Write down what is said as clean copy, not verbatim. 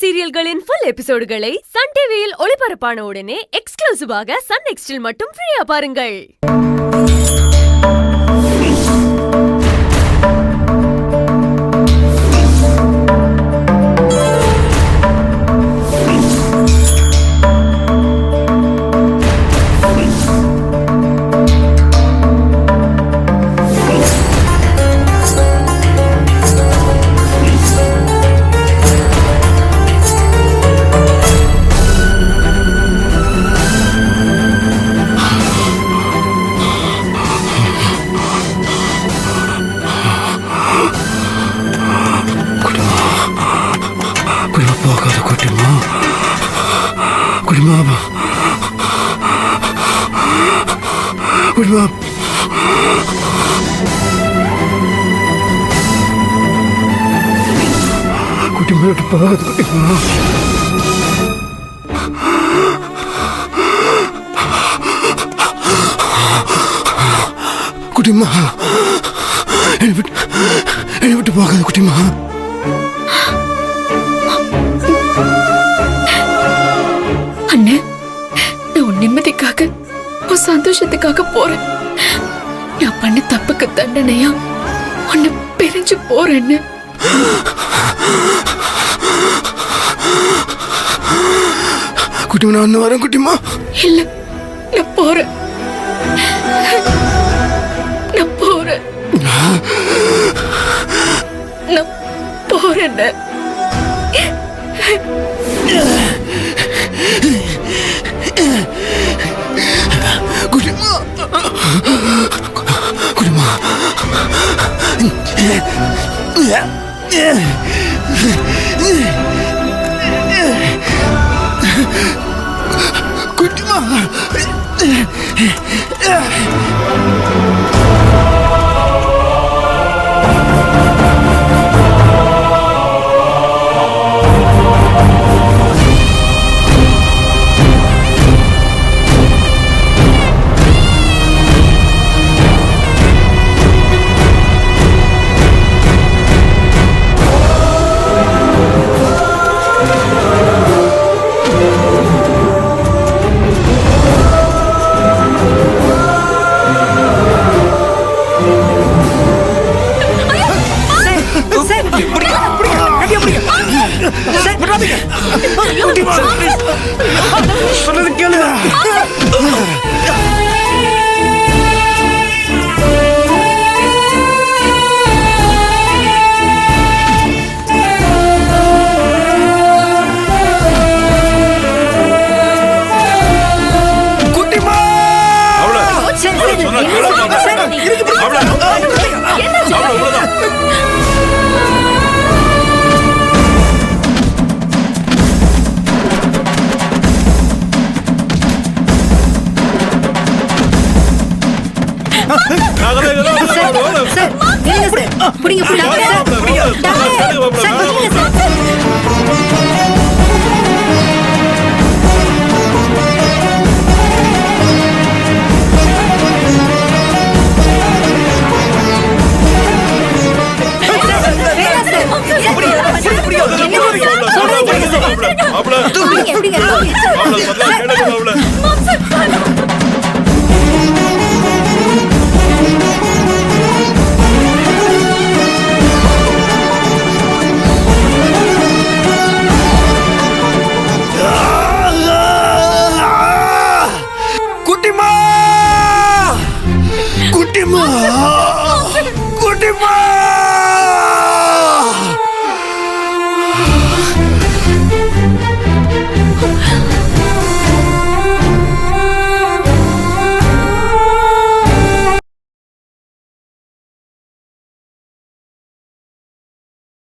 சீரியல்களின் full எபிசோடுகளை Sun டிவியில் ஒளிபரப்பான உடனே எக்ஸ்க்ளூசிவாக சன் நெக்ஸ்டில் மட்டும் ஃப்ரீயா பாருங்கள். குட்டிமா என்னை விட்டு போகாத குட்டிமா. அண்ணே, நான் உன் நிம்மதிக்காக உன் சந்தோஷத்துக்காக போறேன். நான் பண்ண தப்புக்கு தண்டனையா உன்னை பிரிஞ்சு போறேன்னு. குட்டிமா நான் இன்னும் வரேன் குட்டிமா. இல்ல, நான் போறேன். நான் போறேன். நான் போறேன். குட்டிமா குட்டிமா குட்டிமா சொன்னது கேளு. குட்டிமா